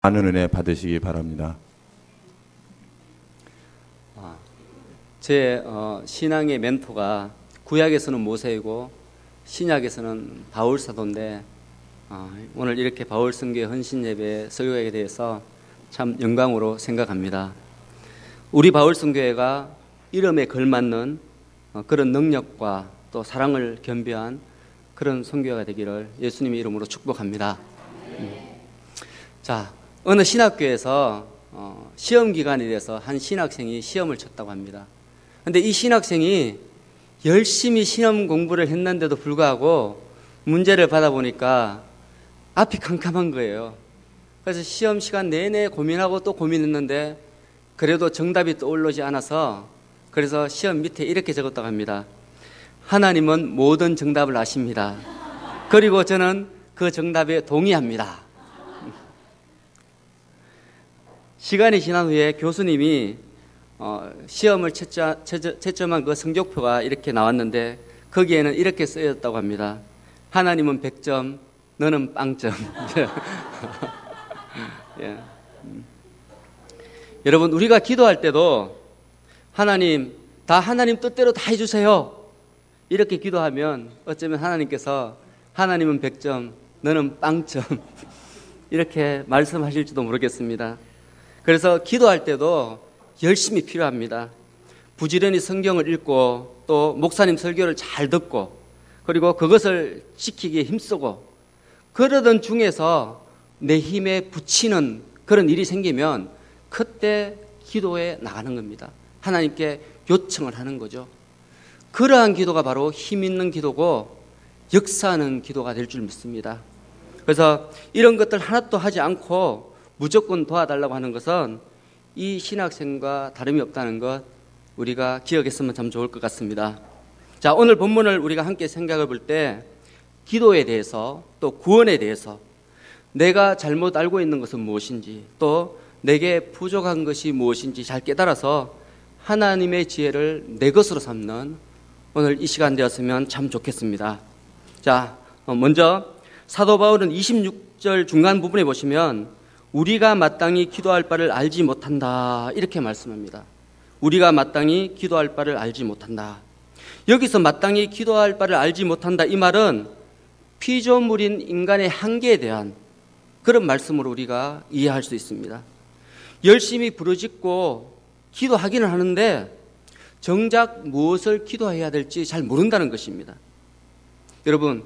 많은 은혜 받으시기 바랍니다. 제 신앙의 멘토가 구약에서는 모세이고 신약에서는 바울 사도인데 오늘 이렇게 바울 선교의 헌신 예배 설교에 대해서 참 영광으로 생각합니다. 우리 바울 선교회가 이름에 걸맞는 그런 능력과 또 사랑을 겸비한 그런 선교회가 되기를 예수님의 이름으로 축복합니다. 자, 어느 신학교에서 시험 기간에 대해서 한 신학생이 시험을 쳤다고 합니다. 근데 이 신학생이 열심히 시험 공부를 했는데도 불구하고 문제를 받아보니까 앞이 캄캄한 거예요. 그래서 시험 시간 내내 고민하고 또 고민했는데 그래도 정답이 떠오르지 않아서 그래서 시험 밑에 이렇게 적었다고 합니다. 하나님은 모든 정답을 아십니다. 그리고 저는 그 정답에 동의합니다. 시간이 지난 후에 교수님이 시험을 채점한 그 성적표가 이렇게 나왔는데 거기에는 이렇게 쓰였다고 합니다. 하나님은 100점, 너는 빵점. 예. 여러분, 우리가 기도할 때도 하나님, 다 하나님 뜻대로 다 해주세요. 이렇게 기도하면 어쩌면 하나님께서 하나님은 100점, 너는 빵점. 이렇게 말씀하실지도 모르겠습니다. 그래서 기도할 때도 열심히 필요합니다. 부지런히 성경을 읽고 또 목사님 설교를 잘 듣고 그리고 그것을 지키기에 힘쓰고 그러던 중에서 내 힘에 부치는 그런 일이 생기면 그때 기도에 나가는 겁니다. 하나님께 요청을 하는 거죠. 그러한 기도가 바로 힘 있는 기도고 역사하는 기도가 될 줄 믿습니다. 그래서 이런 것들 하나도 하지 않고 무조건 도와달라고 하는 것은 이 신학생과 다름이 없다는 것 우리가 기억했으면 참 좋을 것 같습니다. 자, 오늘 본문을 우리가 함께 생각해 볼 때 기도에 대해서 또 구원에 대해서 내가 잘못 알고 있는 것은 무엇인지 또 내게 부족한 것이 무엇인지 잘 깨달아서 하나님의 지혜를 내 것으로 삼는 오늘 이 시간 되었으면 참 좋겠습니다. 자, 먼저 사도 바울은 26절 중간 부분에 보시면 우리가 마땅히 기도할 바를 알지 못한다 이렇게 말씀합니다. 우리가 마땅히 기도할 바를 알지 못한다. 여기서 마땅히 기도할 바를 알지 못한다 이 말은 피조물인 인간의 한계에 대한 그런 말씀으로 우리가 이해할 수 있습니다. 열심히 부르짖고 기도하기는 하는데 정작 무엇을 기도해야 될지 잘 모른다는 것입니다. 여러분,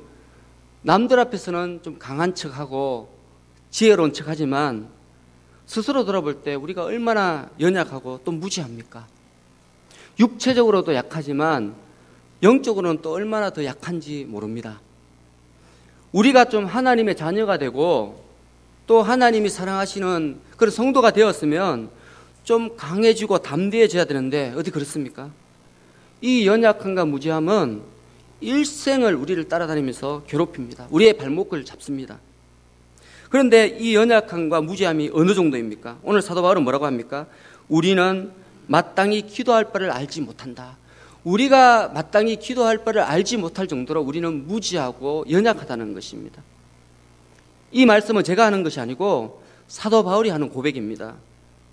남들 앞에서는 좀 강한 척하고 지혜로운 척하지만 스스로 돌아볼 때 우리가 얼마나 연약하고 또 무지합니까? 육체적으로도 약하지만 영적으로는 또 얼마나 더 약한지 모릅니다. 우리가 좀 하나님의 자녀가 되고 또 하나님이 사랑하시는 그런 성도가 되었으면 좀 강해지고 담대해져야 되는데 어디 그렇습니까? 이 연약함과 무지함은 일생을 우리를 따라다니면서 괴롭힙니다. 우리의 발목을 잡습니다. 그런데 이 연약함과 무지함이 어느 정도입니까? 오늘 사도 바울은 뭐라고 합니까? 우리는 마땅히 기도할 바를 알지 못한다. 우리가 마땅히 기도할 바를 알지 못할 정도로 우리는 무지하고 연약하다는 것입니다. 이 말씀은 제가 하는 것이 아니고 사도 바울이 하는 고백입니다.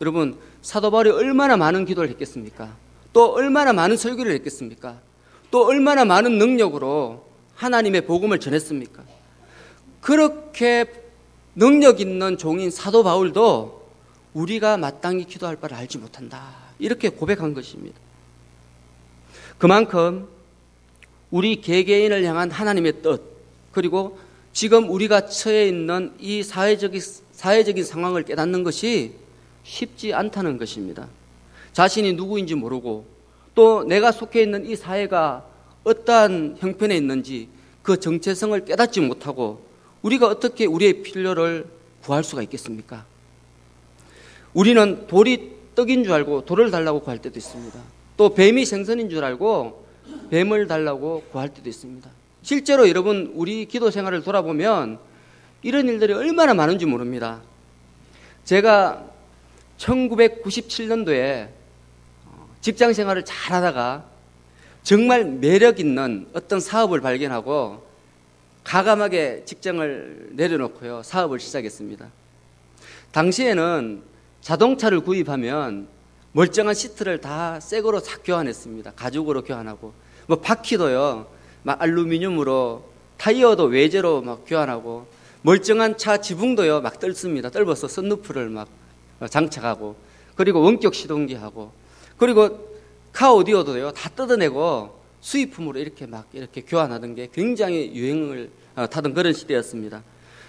여러분, 사도 바울이 얼마나 많은 기도를 했겠습니까? 또 얼마나 많은 설교를 했겠습니까? 또 얼마나 많은 능력으로 하나님의 복음을 전했습니까? 그렇게 능력 있는 종인 사도 바울도 우리가 마땅히 기도할 바를 알지 못한다 이렇게 고백한 것입니다. 그만큼 우리 개개인을 향한 하나님의 뜻 그리고 지금 우리가 처해 있는 이 사회적인 상황을 깨닫는 것이 쉽지 않다는 것입니다. 자신이 누구인지 모르고 또 내가 속해 있는 이 사회가 어떠한 형편에 있는지 그 정체성을 깨닫지 못하고 우리가 어떻게 우리의 필요를 구할 수가 있겠습니까? 우리는 돌이 떡인 줄 알고 돌을 달라고 구할 때도 있습니다. 또 뱀이 생선인 줄 알고 뱀을 달라고 구할 때도 있습니다. 실제로 여러분 우리 기도 생활을 돌아보면 이런 일들이 얼마나 많은지 모릅니다. 제가 1997년도에 직장 생활을 잘 하다가 정말 매력 있는 어떤 사업을 발견하고 가감하게 직장을 내려놓고요 사업을 시작했습니다. 당시에는 자동차를 구입하면 멀쩡한 시트를 다 새 거로 다 교환했습니다. 가죽으로 교환하고, 뭐 바퀴도요, 막 알루미늄으로, 타이어도 외제로 막 교환하고, 멀쩡한 차 지붕도요, 막 뜰습니다. 뜰어서 선루프를 막 장착하고, 그리고 원격 시동기하고, 그리고 카 오디오도요, 다 뜯어내고 수입품으로 이렇게 교환하던 게 굉장히 유행을 타던 그런 시대였습니다.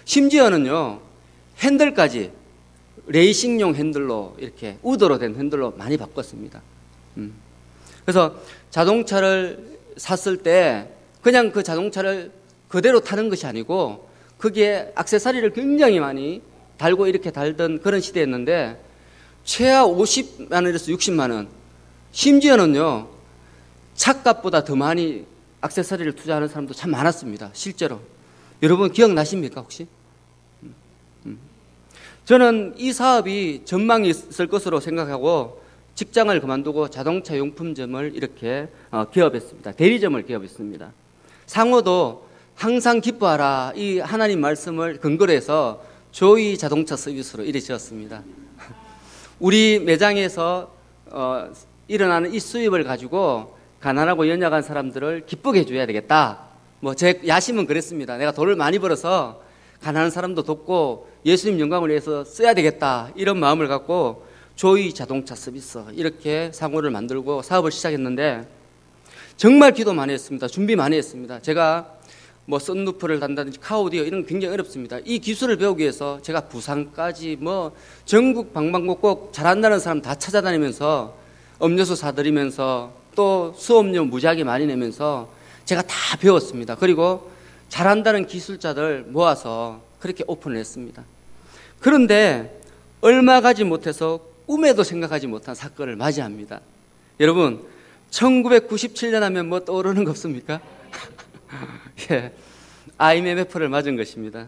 심지어는요, 핸들까지 레이싱용 핸들로 이렇게 우드로 된 핸들로 많이 바꿨습니다. 그래서 자동차를 샀을 때 그냥 그 자동차를 그대로 타는 것이 아니고 거기에 액세서리를 굉장히 많이 달고 이렇게 달던 그런 시대였는데, 최하 50만 원에서 60만 원, 심지어는요 차값보다 더 많이 액세서리를 투자하는 사람도 참 많았습니다. 실제로 여러분 기억나십니까 혹시? 저는 이 사업이 전망이 있을 것으로 생각하고 직장을 그만두고 자동차 용품점을 이렇게 개업했습니다. 대리점을 개업했습니다. 상호도 항상 기뻐하라, 이 하나님 말씀을 근거로 해서 조이 자동차 서비스로 이래 지었습니다. 우리 매장에서 일어나는 이 수입을 가지고 가난하고 연약한 사람들을 기쁘게 해줘야 되겠다. 뭐 제 야심은 그랬습니다. 내가 돈을 많이 벌어서 가난한 사람도 돕고 예수님 영광을 위해서 써야 되겠다, 이런 마음을 갖고 조이 자동차 서비스 이렇게 상호를 만들고 사업을 시작했는데, 정말 기도 많이 했습니다. 준비 많이 했습니다. 제가 뭐 썬루프를 단다든지 카오디오 이런 건 굉장히 어렵습니다. 이 기술을 배우기 위해서 제가 부산까지 뭐 전국 방방곡곡 잘한다는 사람 다 찾아다니면서 음료수 사드리면서 또 수업료 무지하게 많이 내면서 제가 다 배웠습니다. 그리고 잘한다는 기술자들 모아서 그렇게 오픈을 했습니다. 그런데 얼마 가지 못해서 꿈에도 생각하지 못한 사건을 맞이합니다. 여러분, 1997년 하면 뭐 떠오르는 거 없습니까? 예, IMF를 맞은 것입니다.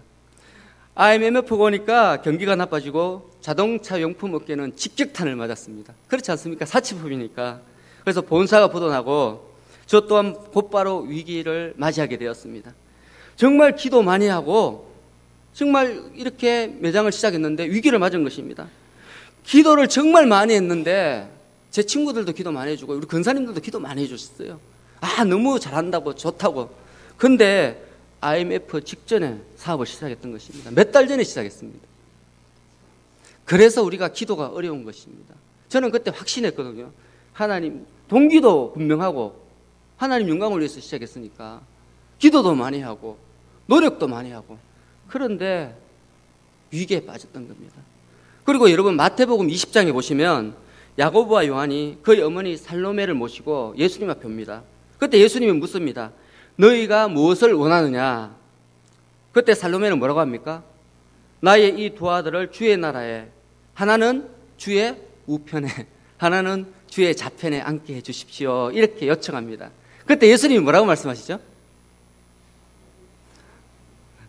IMF가 오니까 경기가 나빠지고 자동차 용품 업계는 직격탄을 맞았습니다. 그렇지 않습니까? 사치품이니까. 그래서 본사가 부도나고 저 또한 곧바로 위기를 맞이하게 되었습니다. 정말 기도 많이 하고 정말 이렇게 매장을 시작했는데 위기를 맞은 것입니다. 기도를 정말 많이 했는데 제 친구들도 기도 많이 해주고 우리 근사님들도 기도 많이 해주셨어요. 아, 너무 잘한다고, 좋다고. 근데 IMF 직전에 사업을 시작했던 것입니다. 몇 달 전에 시작했습니다. 그래서 우리가 기도가 어려운 것입니다. 저는 그때 확신했거든요. 하나님, 동기도 분명하고 하나님 영광을 위해서 시작했으니까 기도도 많이 하고 노력도 많이 하고, 그런데 위기에 빠졌던 겁니다. 그리고 여러분, 마태복음 20장에 보시면 야고보와 요한이 그의 어머니 살로메를 모시고 예수님 앞에 옵니다. 그때 예수님이 묻습니다. 너희가 무엇을 원하느냐? 그때 살로메는 뭐라고 합니까? 나의 이 두 아들을 주의 나라에, 하나는 주의 우편에, 하나는 주의 좌편에 앉게 해주십시오, 이렇게 요청합니다. 그때 예수님이 뭐라고 말씀하시죠?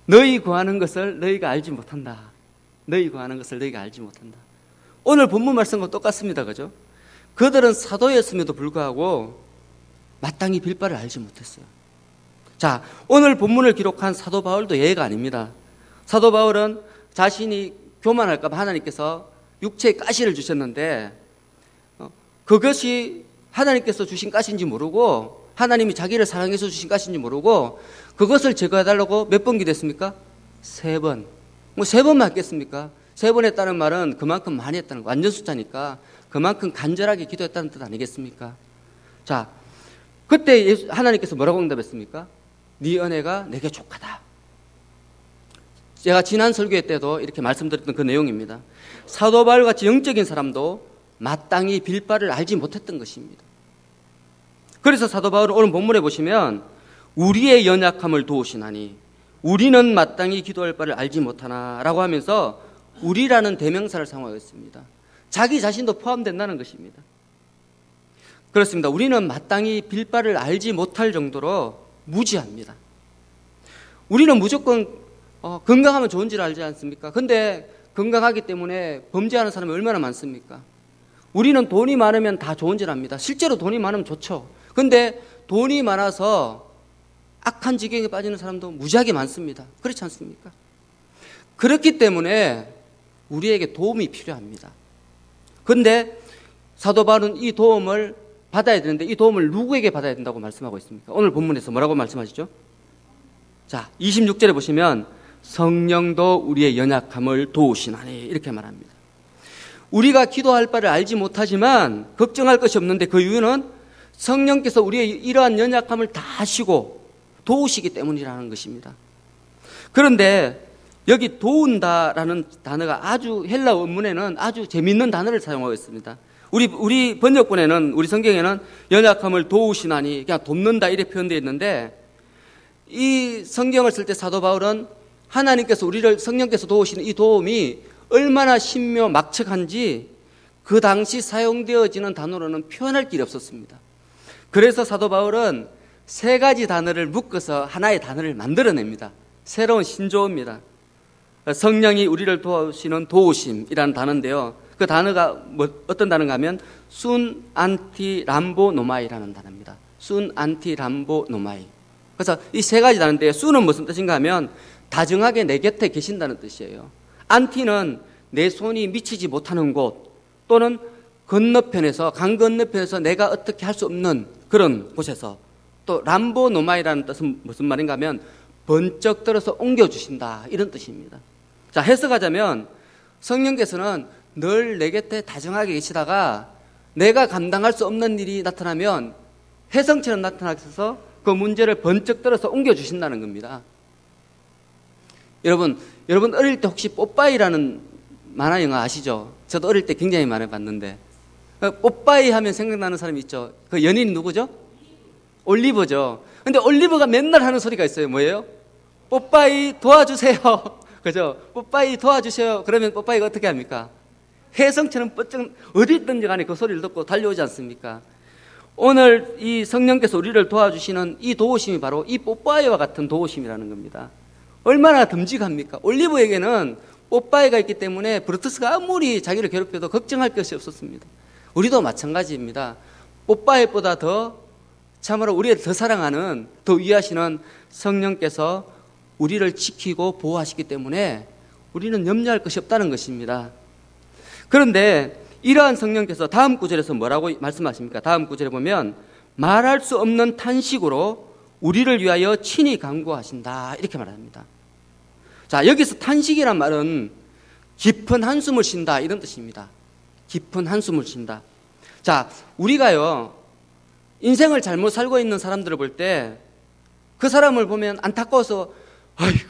너희 구하는 것을 너희가 알지 못한다. 너희 구하는 것을 너희가 알지 못한다. 오늘 본문 말씀과 똑같습니다. 그죠? 그들은 사도였음에도 불구하고 마땅히 빌 바를 알지 못했어요. 자, 오늘 본문을 기록한 사도 바울도 예외가 아닙니다. 사도 바울은 자신이 교만할까 봐 하나님께서 육체의 가시를 주셨는데 그것이 하나님께서 주신 가시인지 모르고, 하나님이 자기를 사랑해서 주신 가시인지 모르고 그것을 제거해달라고 몇 번 기도했습니까? 3번. 뭐 3번만 했겠습니까? 3번 했다는 말은 그만큼 많이 했다는 거, 완전 숫자니까 그만큼 간절하게 기도했다는 뜻 아니겠습니까? 자, 그때 하나님께서 뭐라고 응답했습니까? 네 은혜가 내게 족하다. 제가 지난 설교회 때도 이렇게 말씀드렸던 그 내용입니다. 사도 바울같이 영적인 사람도 마땅히 빌 바를 알지 못했던 것입니다. 그래서 사도 바울은 오늘 본문에 보시면 우리의 연약함을 도우시나니 우리는 마땅히 기도할 바를 알지 못하나 라고 하면서 우리라는 대명사를 사용하고 있습니다. 자기 자신도 포함된다는 것입니다. 그렇습니다. 우리는 마땅히 빌 바를 알지 못할 정도로 무지합니다. 우리는 무조건 건강하면 좋은 줄 알지 않습니까? 근데 건강하기 때문에 범죄하는 사람이 얼마나 많습니까? 우리는 돈이 많으면 다 좋은 줄 압니다. 실제로 돈이 많으면 좋죠. 근데 돈이 많아서 악한 지경에 빠지는 사람도 무지하게 많습니다. 그렇지 않습니까? 그렇기 때문에 우리에게 도움이 필요합니다. 그런데 사도 바울은 이 도움을 받아야 되는데 이 도움을 누구에게 받아야 된다고 말씀하고 있습니까? 오늘 본문에서 뭐라고 말씀하시죠? 자, 26절에 보시면 성령도 우리의 연약함을 도우시나니 이렇게 말합니다. 우리가 기도할 바를 알지 못하지만 걱정할 것이 없는데 그 이유는 성령께서 우리의 이러한 연약함을 다 아시고 도우시기 때문이라는 것입니다. 그런데 여기 도운다라는 단어가 아주 헬라어 원문에는 아주 재미있는 단어를 사용하고 있습니다. 우리 번역본에는, 우리 성경에는 연약함을 도우시나니 그냥 돕는다 이렇게 표현되어 있는데, 이 성경을 쓸 때 사도 바울은 하나님께서 우리를 성령께서 도우시는 이 도움이 얼마나 신묘막측한지 그 당시 사용되어지는 단어로는 표현할 길이 없었습니다. 그래서 사도 바울은 세 가지 단어를 묶어서 하나의 단어를 만들어냅니다. 새로운 신조어입니다. 성령이 우리를 도우시는 도우심이라는 단어인데요. 그 단어가 어떤 단어인가 하면 순 안티 람보 노마이라는 단어입니다. 순 안티 람보 노마이. 그래서 이 세 가지 단어인데, 순은 무슨 뜻인가 하면 다정하게 내 곁에 계신다는 뜻이에요. 안티는 내 손이 미치지 못하는 곳, 또는 건너편에서, 강 건너편에서 내가 어떻게 할 수 없는 그런 곳에서, 또 람보 노마이라는 뜻은 무슨 말인가 하면 번쩍 들어서 옮겨주신다 이런 뜻입니다. 자, 해석하자면 성령께서는 늘 내 곁에 다정하게 계시다가 내가 감당할 수 없는 일이 나타나면 혜성처럼 나타나셔서 그 문제를 번쩍 들어서 옮겨주신다는 겁니다. 여러분 어릴 때 혹시 뽀빠이라는 만화 영화 아시죠? 저도 어릴 때 굉장히 많이 봤는데, 뽀빠이 하면 생각나는 사람이 있죠. 그 연인이 누구죠? 올리버죠. 근데 올리버가 맨날 하는 소리가 있어요. 뭐예요? 뽀빠이 도와주세요. 그죠? 뽀빠이 도와주세요. 그러면 뽀빠이가 어떻게 합니까? 혜성처럼 뻗쩍 어디 있든지 간에 그 소리를 듣고 달려오지 않습니까? 오늘 이 성령께서 우리를 도와주시는 이 도우심이 바로 이 뽀빠이와 같은 도우심이라는 겁니다. 얼마나 듬직합니까? 올리브에게는 뽀빠이가 있기 때문에 브루투스가 아무리 자기를 괴롭혀도 걱정할 것이 없었습니다. 우리도 마찬가지입니다. 뽀빠이보다 더 참으로 우리를 더 사랑하는, 더 위하시는 성령께서 우리를 지키고 보호하시기 때문에 우리는 염려할 것이 없다는 것입니다. 그런데 이러한 성령께서 다음 구절에서 뭐라고 말씀하십니까? 다음 구절에 보면 말할 수 없는 탄식으로 우리를 위하여 친히 간구하신다 이렇게 말합니다. 자, 여기서 탄식이란 말은 깊은 한숨을 쉰다 이런 뜻입니다. 깊은 한숨을 쉰다. 자, 우리가요 인생을 잘못 살고 있는 사람들을 볼 때 그 사람을 보면 안타까워서 아이고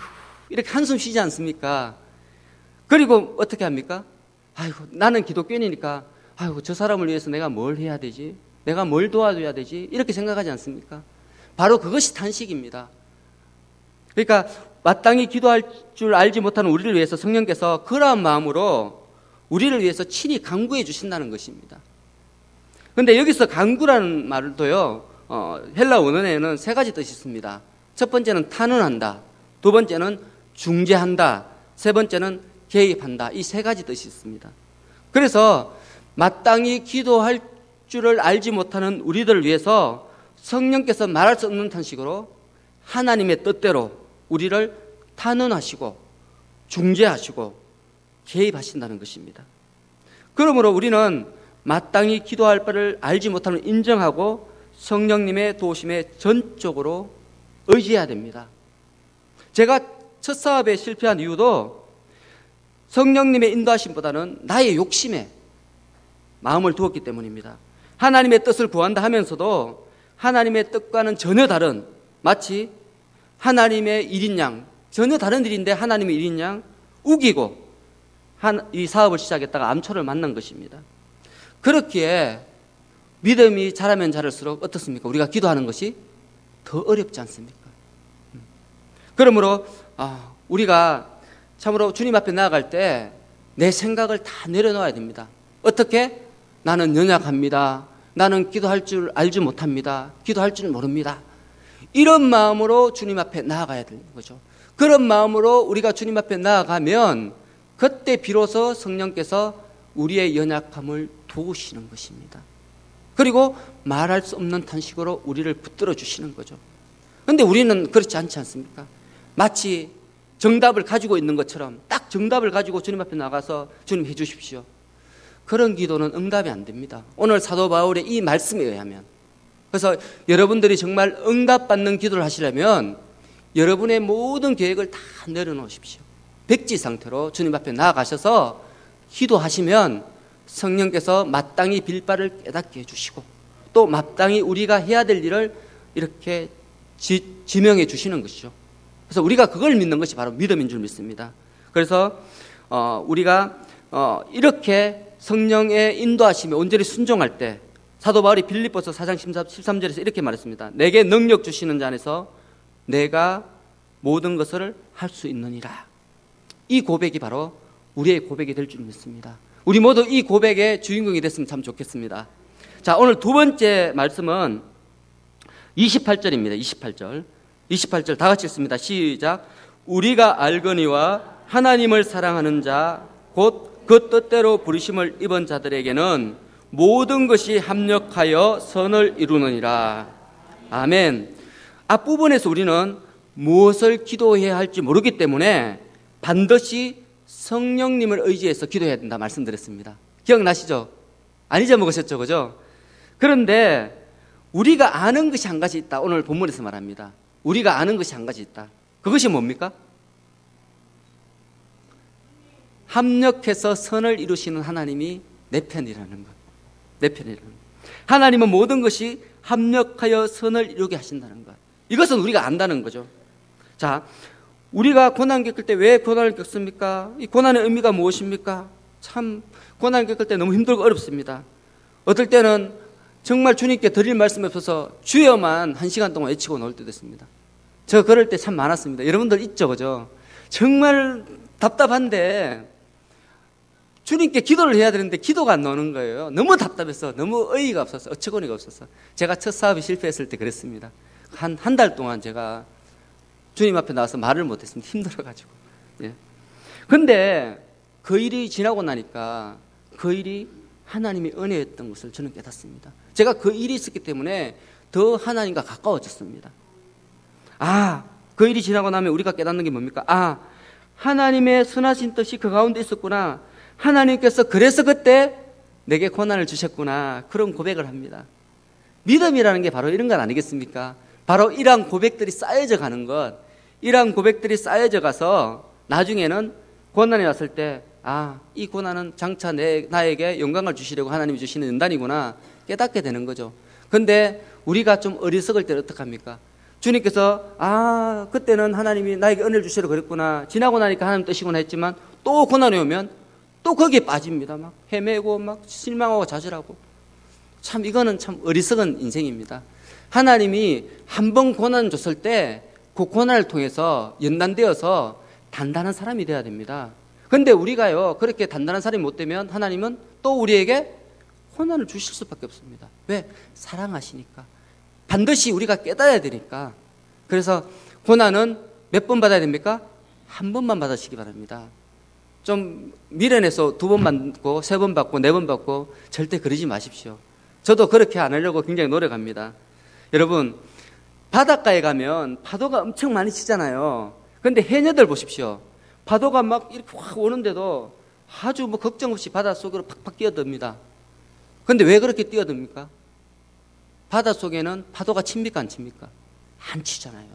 이렇게 한숨 쉬지 않습니까? 그리고 어떻게 합니까? 아이고 나는 기독교인이니까 아이고 저 사람을 위해서 내가 뭘 해야 되지? 내가 뭘 도와줘야 되지? 이렇게 생각하지 않습니까? 바로 그것이 탄식입니다. 그러니까 마땅히 기도할 줄 알지 못하는 우리를 위해서 성령께서 그러한 마음으로 우리를 위해서 친히 간구해 주신다는 것입니다. 그런데 여기서 간구라는 말도요, 헬라 원어에는 세 가지 뜻이 있습니다. 첫 번째는 탄원한다, 두 번째는 중재한다, 세 번째는 개입한다. 이 세 가지 뜻이 있습니다. 그래서 마땅히 기도할 줄을 알지 못하는 우리들을 위해서 성령께서 말할 수 없는 탄식으로 하나님의 뜻대로 우리를 탄원하시고 중재하시고 개입하신다는 것입니다. 그러므로 우리는 마땅히 기도할 바를 알지 못함을 인정하고 성령님의 도우심에 전적으로 의지해야 됩니다. 제가 첫 사업에 실패한 이유도 성령님의 인도하심보다는 나의 욕심에 마음을 두었기 때문입니다. 하나님의 뜻을 구한다 하면서도 하나님의 뜻과는 전혀 다른, 마치 하나님의 일인 양, 전혀 다른 일인데 하나님의 일인 양 우기고 이 사업을 시작했다가 암초를 만난 것입니다. 그렇기에 믿음이 자라면 자랄수록 어떻습니까? 우리가 기도하는 것이 더 어렵지 않습니까? 그러므로 우리가 참으로 주님 앞에 나아갈 때 내 생각을 다 내려놓아야 됩니다. 어떻게? 나는 연약합니다. 나는 기도할 줄 알지 못합니다. 기도할 줄 모릅니다. 이런 마음으로 주님 앞에 나아가야 되는 거죠. 그런 마음으로 우리가 주님 앞에 나아가면 그때 비로소 성령께서 우리의 연약함을 도우시는 것입니다. 그리고 말할 수 없는 탄식으로 우리를 붙들어 주시는 거죠. 그런데 우리는 그렇지 않지 않습니까? 마치 정답을 가지고 있는 것처럼 딱 정답을 가지고 주님 앞에 나가서 주님 해주십시오. 그런 기도는 응답이 안 됩니다. 오늘 사도 바울의 이 말씀에 의하면. 그래서 여러분들이 정말 응답받는 기도를 하시려면 여러분의 모든 계획을 다 내려놓으십시오. 백지 상태로 주님 앞에 나아가셔서 기도하시면 성령께서 마땅히 빌바를 깨닫게 해주시고 또 마땅히 우리가 해야 될 일을 이렇게 지명해 주시는 것이죠. 그래서 우리가 그걸 믿는 것이 바로 믿음인 줄 믿습니다. 그래서 우리가 이렇게 성령의 인도하심에 온전히 순종할 때 사도 바울이 빌립보서 4장 13절에서 이렇게 말했습니다. 내게 능력 주시는 자 안에서 내가 모든 것을 할 수 있느니라. 이 고백이 바로 우리의 고백이 될 줄 믿습니다. 우리 모두 이 고백의 주인공이 됐으면 참 좋겠습니다. 자, 오늘 두 번째 말씀은 28절입니다. 28절 다 같이 읽습니다. 시작. 우리가 알거니와 하나님을 사랑하는 자 곧 그 뜻대로 부르심을 입은 자들에게는 모든 것이 합력하여 선을 이루느니라. 아멘. 앞부분에서 우리는 무엇을 기도해야 할지 모르기 때문에 반드시 성령님을 의지해서 기도해야 된다 말씀드렸습니다. 기억나시죠? 안 잊어먹으셨죠? 그죠? 그런데 우리가 아는 것이 한 가지 있다. 오늘 본문에서 말합니다. 우리가 아는 것이 한 가지 있다. 그것이 뭡니까? 합력해서 선을 이루시는 하나님이 내 편이라는 것. 내 편이라는 것. 하나님은 모든 것이 합력하여 선을 이루게 하신다는 것. 이것은 우리가 안다는 거죠. 자, 우리가 고난 겪을 때 왜 고난을 겪습니까? 이 고난의 의미가 무엇입니까? 참 고난을 겪을 때 너무 힘들고 어렵습니다. 어떨 때는 정말 주님께 드릴 말씀이 없어서 주여만 1시간 동안 외치고 나올 때도 있습니다. 저 그럴 때 참 많았습니다. 여러분들 있죠, 그죠? 정말 답답한데 주님께 기도를 해야 되는데 기도가 안 나오는 거예요. 너무 답답해서, 너무 의의가 없어서, 어처구니가 없어서. 제가 첫 사업이 실패했을 때 그랬습니다. 한 달 동안 제가 주님 앞에 나와서 말을 못했습니다. 힘들어가지고. 예. 근데 그 일이 지나고 나니까 그 일이 하나님의 은혜였던 것을 저는 깨닫습니다. 제가 그 일이 있었기 때문에 더 하나님과 가까워졌습니다. 그 일이 지나고 나면 우리가 깨닫는 게 뭡니까? 하나님의 선하신 뜻이 그 가운데 있었구나. 하나님께서 그래서 그때 내게 고난을 주셨구나. 그런 고백을 합니다. 믿음이라는 게 바로 이런 건 아니겠습니까? 바로 이러한 고백들이 쌓여져 가는 것. 이러한 고백들이 쌓여져 가서 나중에는 고난이 왔을 때 이 고난은 장차 나에게 영광을 주시려고 하나님이 주시는 연단이구나 깨닫게 되는 거죠. 근데 우리가 좀 어리석을 때는 어떡합니까? 주님께서 그때는 하나님이 나에게 은혜를 주시려고 그랬구나. 지나고 나니까 하나님 뜻이구나 했지만 또 고난이 오면 또 거기에 빠집니다. 막 헤매고 막 실망하고 좌절하고. 참 이거는 참 어리석은 인생입니다. 하나님이 한 번 고난 줬을 때 그 고난을 통해서 연단되어서 단단한 사람이 되어야 됩니다. 그런데 우리가요 그렇게 단단한 사람이 못 되면 하나님은 또 우리에게 고난을 주실 수밖에 없습니다. 왜? 사랑하시니까. 반드시 우리가 깨달아야 되니까. 그래서 고난은 몇 번 받아야 됩니까? 한 번만 받으시기 바랍니다. 좀 미련해서 2번 받고 3번 받고 4번 받고 절대 그러지 마십시오. 저도 그렇게 안 하려고 굉장히 노력합니다. 여러분 바닷가에 가면 파도가 엄청 많이 치잖아요. 그런데 해녀들 보십시오. 파도가 막 이렇게 확 오는데도 아주 뭐 걱정 없이 바닷속으로 팍팍 뛰어듭니다. 그런데 왜 그렇게 뛰어듭니까? 바닷속에는 파도가 칩니까 안 칩니까? 안 치잖아요.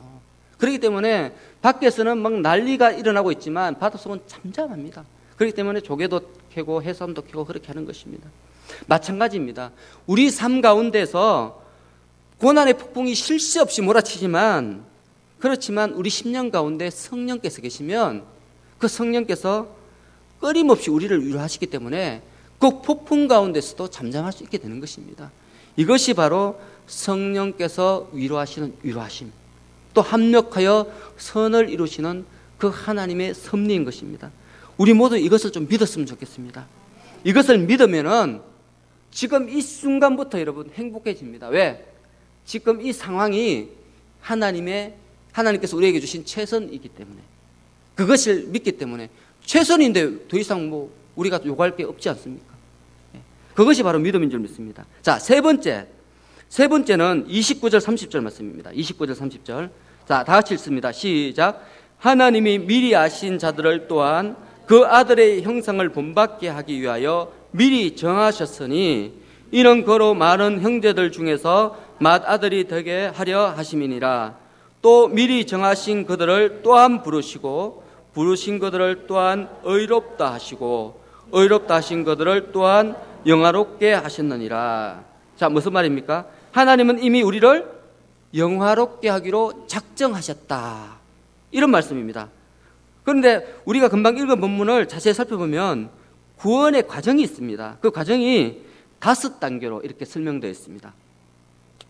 그렇기 때문에 밖에서는 막 난리가 일어나고 있지만 바닷속은 잠잠합니다. 그렇기 때문에 조개도 캐고 해삼도 캐고 그렇게 하는 것입니다. 마찬가지입니다. 우리 삶 가운데서 고난의 폭풍이 쉴 새 없이 몰아치지만 그렇지만 우리 심령 가운데 성령께서 계시면 그 성령께서 끊임없이 우리를 위로하시기 때문에 그 폭풍 가운데서도 잠잠할 수 있게 되는 것입니다. 이것이 바로 성령께서 위로하시는 위로하심, 또 합력하여 선을 이루시는 그 하나님의 섭리인 것입니다. 우리 모두 이것을 좀 믿었으면 좋겠습니다. 이것을 믿으면은 지금 이 순간부터 여러분 행복해집니다. 왜? 지금 이 상황이 하나님께서 우리에게 주신 최선이기 때문에, 그것을 믿기 때문에. 최선인데 더 이상 뭐 우리가 요구할 게 없지 않습니까? 그것이 바로 믿음인 줄 믿습니다. 자, 세 번째는 29절 30절 말씀입니다. 29절 30절. 자, 다 같이 읽습니다. 시작. 하나님이 미리 아신 자들을 또한 그 아들의 형상을 본받게 하기 위하여 미리 정하셨으니 이는 그로 많은 형제들 중에서 맏아들이 되게 하려 하심이니라. 또 미리 정하신 그들을 또한 부르시고 부르신 그들을 또한 의롭다 하시고 의롭다 하신 그들을 또한 영화롭게 하셨느니라. 자, 무슨 말입니까? 하나님은 이미 우리를 영화롭게 하기로 작정하셨다, 이런 말씀입니다. 그런데 우리가 금방 읽은 본문을 자세히 살펴보면 구원의 과정이 있습니다. 그 과정이 5단계로 이렇게 설명되어 있습니다.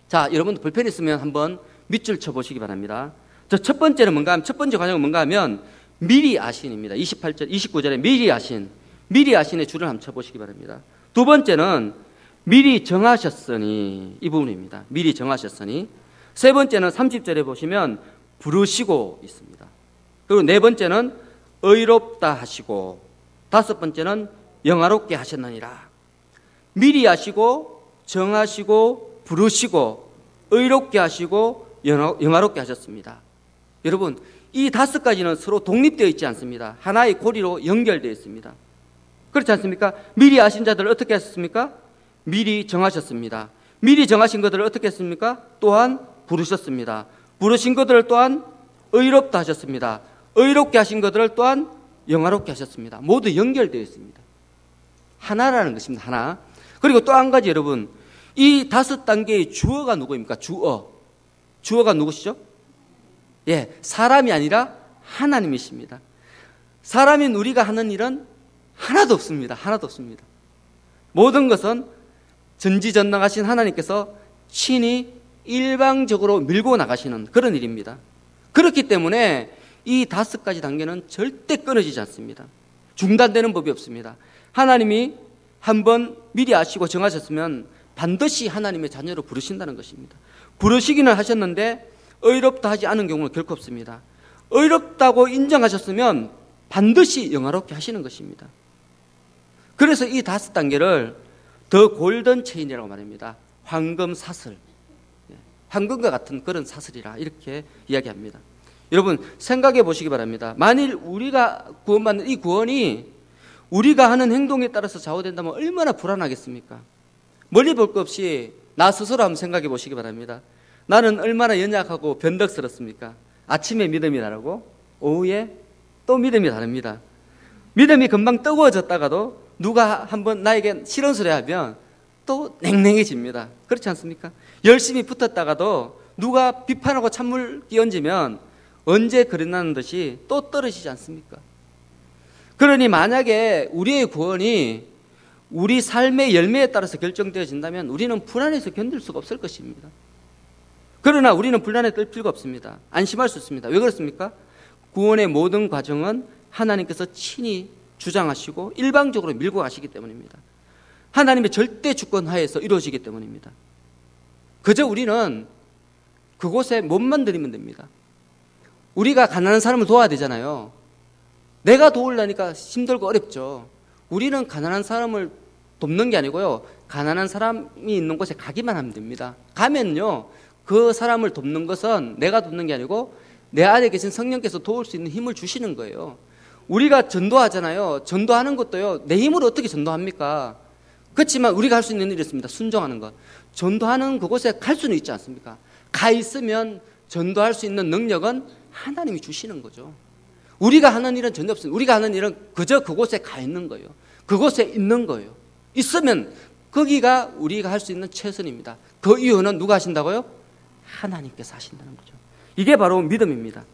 자, 여러분도 볼펜 있으면 한번 밑줄 쳐보시기 바랍니다. 첫 번째는 뭔가 하면, 첫 번째 과정은 뭔가 하면 미리 아신입니다. 28절, 29절에 미리 아신, 미리 아신의 줄을 한번 쳐보시기 바랍니다. 두 번째는 미리 정하셨으니, 이 부분입니다. 미리 정하셨으니. 세 번째는 30절에 보시면 부르시고 있습니다. 그리고 네 번째는 의롭다 하시고, 다섯 번째는 영화롭게 하셨느니라. 미리 아시고 정하시고 부르시고 의롭게 하시고 영화롭게 하셨습니다. 여러분, 이 5가지는 서로 독립되어 있지 않습니다. 하나의 고리로 연결되어 있습니다. 그렇지 않습니까? 미리 아신 자들을 어떻게 하셨습니까? 미리 정하셨습니다. 미리 정하신 것들을 어떻게 했습니까? 또한 부르셨습니다. 부르신 것들을 또한 의롭다 하셨습니다. 의롭게 하신 것들을 또한 영화롭게 하셨습니다. 모두 연결되어 있습니다. 하나라는 것입니다. 하나. 그리고 또 한 가지, 여러분, 이 5단계의 주어가 누구입니까? 주어가 누구시죠? 예, 사람이 아니라 하나님이십니다. 사람인 우리가 하는 일은 하나도 없습니다. 하나도 없습니다. 모든 것은 전지전능하신 하나님께서 친히 일방적으로 밀고 나가시는 그런 일입니다. 그렇기 때문에 이 5가지 단계는 절대 끊어지지 않습니다. 중단되는 법이 없습니다. 하나님이 한번 미리 아시고 정하셨으면 반드시 하나님의 자녀로 부르신다는 것입니다. 부르시기는 하셨는데 의롭다 하지 않은 경우는 결코 없습니다. 의롭다고 인정하셨으면 반드시 영화롭게 하시는 것입니다. 그래서 이 5단계를 더 골든 체인이라고 말합니다. 황금 사슬, 황금과 같은 그런 사슬이라 이렇게 이야기합니다. 여러분, 생각해 보시기 바랍니다. 만일 우리가 구원받는 이 구원이 우리가 하는 행동에 따라서 좌우된다면 얼마나 불안하겠습니까? 멀리 볼 것 없이 나 스스로 한번 생각해 보시기 바랍니다. 나는 얼마나 연약하고 변덕스럽습니까? 아침에 믿음이 다르고 오후에 또 믿음이 다릅니다. 믿음이 금방 뜨거워졌다가도 누가 한번 나에게 싫은 소리 하면 또 냉랭해집니다. 그렇지 않습니까? 열심히 붙었다가도 누가 비판하고 찬물 끼얹으면 언제 그랬나는 듯이 또 떨어지지 않습니까? 그러니 만약에 우리의 구원이 우리 삶의 열매에 따라서 결정되어진다면 우리는 불안해서 견딜 수가 없을 것입니다. 그러나 우리는 불안에 떨 필요가 없습니다. 안심할 수 있습니다. 왜 그렇습니까? 구원의 모든 과정은 하나님께서 친히 주장하시고 일방적으로 밀고 가시기 때문입니다. 하나님의 절대 주권 하에서 이루어지기 때문입니다. 그저 우리는 그곳에 몸만 들이면 됩니다. 우리가 가난한 사람을 도와야 되잖아요. 내가 도우려니까 힘들고 어렵죠. 우리는 가난한 사람을 돕는 게 아니고요, 가난한 사람이 있는 곳에 가기만 하면 됩니다. 가면요, 그 사람을 돕는 것은 내가 돕는 게 아니고 내 안에 계신 성령께서 도울 수 있는 힘을 주시는 거예요. 우리가 전도하잖아요. 전도하는 것도요, 내 힘으로 어떻게 전도합니까? 그렇지만 우리가 할 수 있는 일이 있습니다. 순종하는 것. 전도하는 그곳에 갈 수는 있지 않습니까? 가 있으면 전도할 수 있는 능력은 하나님이 주시는 거죠. 우리가 하는 일은 전혀 없습니다. 우리가 하는 일은 그저 그곳에 가 있는 거예요. 그곳에 있는 거예요. 있으면 거기가 우리가 할 수 있는 최선입니다. 그 이유는 누가 하신다고요? 하나님께서 하신다는 거죠. 이게 바로 믿음입니다.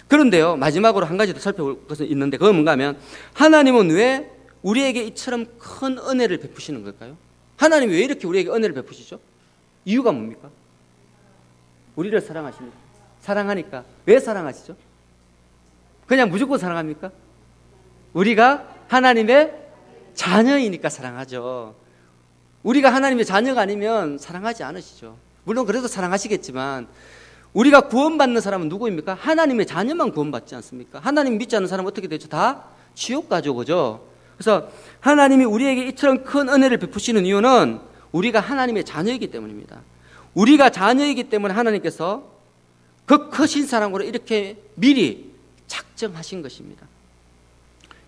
그런데요, 마지막으로 한 가지 더 살펴볼 것은 있는데, 그건 뭔가 하면, 하나님은 왜 우리에게 이처럼 큰 은혜를 베푸시는 걸까요? 하나님이 왜 이렇게 우리에게 은혜를 베푸시죠? 이유가 뭡니까? 우리를 사랑하십니다. 사랑하니까. 왜 사랑하시죠? 그냥 무조건 사랑합니까? 우리가 하나님의 자녀이니까 사랑하죠. 우리가 하나님의 자녀가 아니면 사랑하지 않으시죠. 물론 그래도 사랑하시겠지만, 우리가 구원받는 사람은 누구입니까? 하나님의 자녀만 구원받지 않습니까? 하나님 믿지 않는 사람은 어떻게 되죠? 다 지옥 가죠, 그죠? 그래서 하나님이 우리에게 이처럼 큰 은혜를 베푸시는 이유는 우리가 하나님의 자녀이기 때문입니다. 우리가 자녀이기 때문에 하나님께서 그 크신 사랑으로 이렇게 미리 작정하신 것입니다.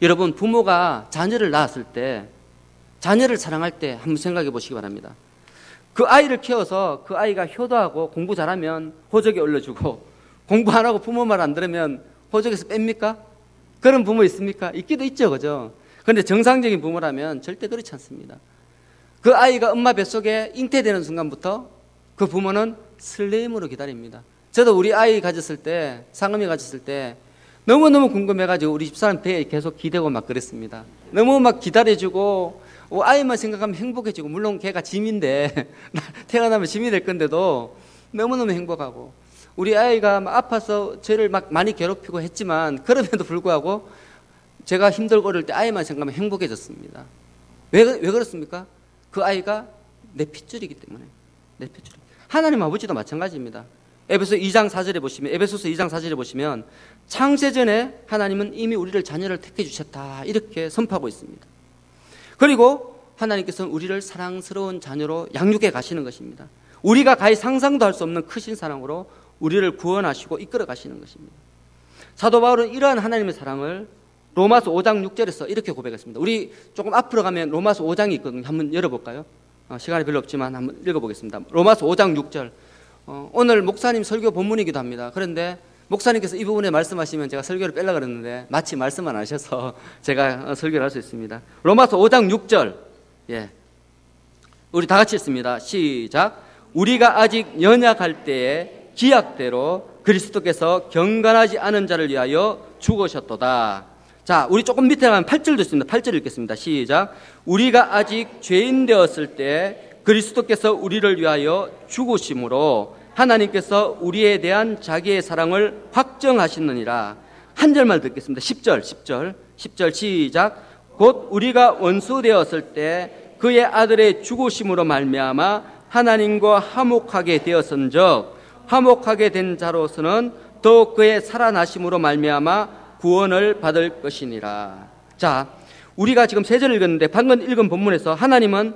여러분, 부모가 자녀를 낳았을 때, 자녀를 사랑할 때 한번 생각해 보시기 바랍니다. 그 아이를 키워서 그 아이가 효도하고 공부 잘하면 호적에 올려주고, 공부 안 하고 부모 말 안 들으면 호적에서 뺍니까? 그런 부모 있습니까? 있기도 있죠, 그죠? 그런데 정상적인 부모라면 절대 그렇지 않습니다. 그 아이가 엄마 뱃속에 잉태되는 순간부터 그 부모는 설레임으로 기다립니다. 저도 우리 아이 가졌을 때, 상음이 가졌을 때 너무너무 궁금해가지고 우리 집사람 배에 계속 기대고 막 그랬습니다. 너무 막 기다려주고, 아이만 생각하면 행복해지고, 물론 걔가 짐인데 태어나면 짐이 될 건데도 너무너무 행복하고, 우리 아이가 막 아파서 저를 막 많이 괴롭히고 했지만 그럼에도 불구하고 제가 힘들고 어릴 때 아이만 생각하면 행복해졌습니다. 왜 그렇습니까? 그 아이가 내 핏줄이기 때문에. 내 핏줄. 하나님 아버지도 마찬가지입니다. 에베소서 2장 4절에 보시면 창세전에 하나님은 이미 우리를 자녀를 택해 주셨다, 이렇게 선포하고 있습니다. 그리고 하나님께서는 우리를 사랑스러운 자녀로 양육해 가시는 것입니다. 우리가 가히 상상도 할 수 없는 크신 사랑으로 우리를 구원하시고 이끌어 가시는 것입니다. 사도 바울은 이러한 하나님의 사랑을 로마서 5장 6절에서 이렇게 고백했습니다. 우리 조금 앞으로 가면 로마서 5장이 있거든요. 한번 열어볼까요? 시간이 별로 없지만 한번 읽어보겠습니다. 로마서 5장 6절. 오늘 목사님 설교 본문이기도 합니다. 그런데 목사님께서 이 부분에 말씀하시면 제가 설교를 빼려고 그랬는데 마치 말씀 안 하셔서 제가 설교를 할 수 있습니다. 로마서 5장 6절. 예. 우리 다 같이 읽습니다. 시작. 우리가 아직 연약할 때에 기약대로 그리스도께서 경건하지 않은 자를 위하여 죽으셨도다. 자, 우리 조금 밑에 가면 8절도 있습니다. 8절 읽겠습니다. 시작. 우리가 아직 죄인 되었을 때 그리스도께서 우리를 위하여 죽으심으로 하나님께서 우리에 대한 자기의 사랑을 확정하시느니라. 한 절만 듣겠습니다. 10절 시작. 곧 우리가 원수 되었을 때 그의 아들의 죽으심으로 말미암아 하나님과 화목하게 되었은즉 화목하게 된 자로서는 또 그의 살아나심으로 말미암아 구원을 받을 것이니라. 자, 우리가 지금 3절 읽었는데 방금 읽은 본문에서 하나님은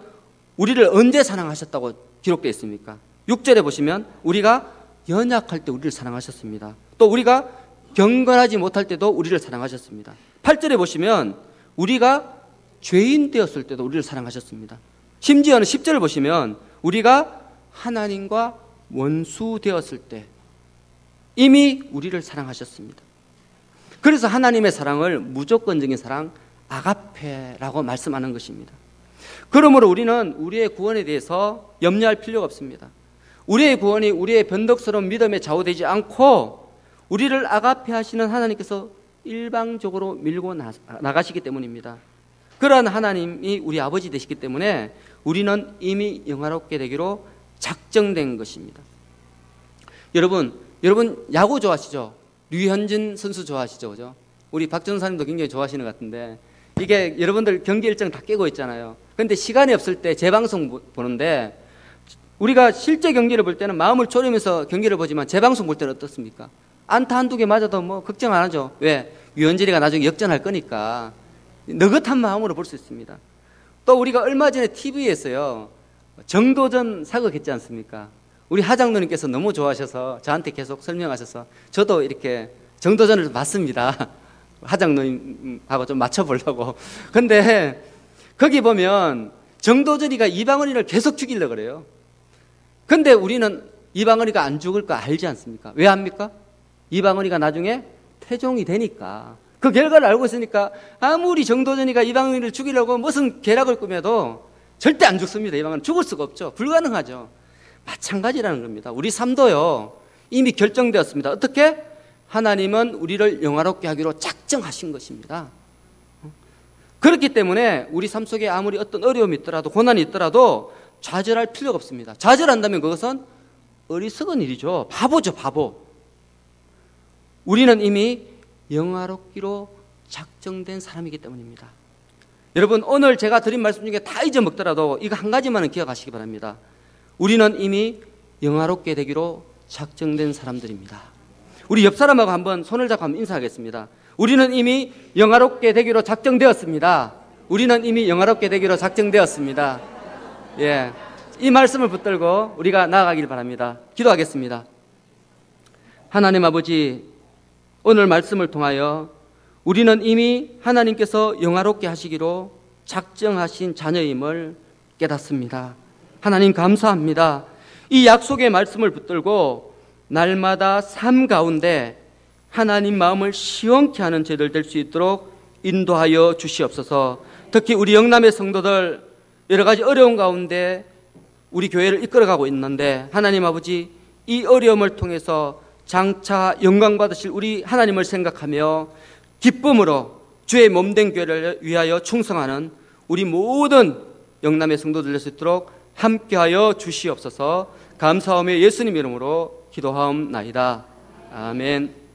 우리를 언제 사랑하셨다고 기록되어 있습니까? 6절에 보시면 우리가 연약할 때 우리를 사랑하셨습니다. 또 우리가 경건하지 못할 때도 우리를 사랑하셨습니다. 8절에 보시면 우리가 죄인 되었을 때도 우리를 사랑하셨습니다. 심지어는 10절을 보시면 우리가 하나님과 원수 되었을 때 이미 우리를 사랑하셨습니다. 그래서 하나님의 사랑을 무조건적인 사랑, 아가페라고 말씀하는 것입니다. 그러므로 우리는 우리의 구원에 대해서 염려할 필요가 없습니다. 우리의 구원이 우리의 변덕스러운 믿음에 좌우되지 않고 우리를 아가페 하시는 하나님께서 일방적으로 밀고 나가시기 때문입니다. 그러한 하나님이 우리 아버지 되시기 때문에 우리는 이미 영화롭게 되기로 작정된 것입니다. 여러분 야구 좋아하시죠? 류현진 선수 좋아하시죠? 그죠? 우리 박 전사님도 굉장히 좋아하시는 것 같은데 이게 여러분들 경기 일정 다 깨고 있잖아요. 그런데 시간이 없을 때 재방송 보는데 우리가 실제 경기를 볼 때는 마음을 졸이면서 경기를 보지만 재방송 볼 때는 어떻습니까? 안타 한두 개 맞아도 뭐 걱정 안 하죠. 왜? 류현진이가 나중에 역전할 거니까 느긋한 마음으로 볼 수 있습니다. 또 우리가 얼마 전에 TV에서요 정도전 사극했지 않습니까? 우리 하장로님께서 너무 좋아하셔서 저한테 계속 설명하셔서 저도 이렇게 정도전을 봤습니다. 하장로님하고 좀 맞춰보려고. 근데 거기 보면 정도전이가 이방원이를 계속 죽이려고 그래요. 근데 우리는 이방원이가 안 죽을 거 알지 않습니까? 왜 압니까? 이방원이가 나중에 태종이 되니까. 그 결과를 알고 있으니까 아무리 정도전이가 이방원이를 죽이려고 무슨 계략을 꾸며도 절대 안 죽습니다. 이방원은 죽을 수가 없죠. 불가능하죠. 마찬가지라는 겁니다. 우리 삶도요 이미 결정되었습니다. 어떻게? 하나님은 우리를 영화롭게 하기로 작정하신 것입니다. 그렇기 때문에 우리 삶 속에 아무리 어떤 어려움이 있더라도 고난이 있더라도 좌절할 필요가 없습니다. 좌절한다면 그것은 어리석은 일이죠. 바보죠, 바보. 우리는 이미 영화롭기로 작정된 사람이기 때문입니다. 여러분 오늘 제가 드린 말씀 중에 다 잊어먹더라도 이거 한 가지만은 기억하시기 바랍니다. 우리는 이미 영화롭게 되기로 작정된 사람들입니다. 우리 옆 사람하고 한번 손을 잡고 한번 인사하겠습니다. 우리는 이미 영화롭게 되기로 작정되었습니다. 우리는 이미 영화롭게 되기로 작정되었습니다. 예, 이 말씀을 붙들고 우리가 나아가길 바랍니다. 기도하겠습니다. 하나님 아버지, 오늘 말씀을 통하여 우리는 이미 하나님께서 영화롭게 하시기로 작정하신 자녀임을 깨닫습니다. 하나님 감사합니다. 이 약속의 말씀을 붙들고 날마다 삶 가운데 하나님 마음을 시원케 하는 저희들 될 수 있도록 인도하여 주시옵소서. 특히 우리 영남의 성도들 여러 가지 어려운 가운데 우리 교회를 이끌어가고 있는데 하나님 아버지, 이 어려움을 통해서 장차 영광 받으실 우리 하나님을 생각하며 기쁨으로 주의 몸된 교회를 위하여 충성하는 우리 모든 영남의 성도들 될 수 있도록 함께하여 주시옵소서. 감사하며 예수님 이름으로 기도하옵나이다. 아멘.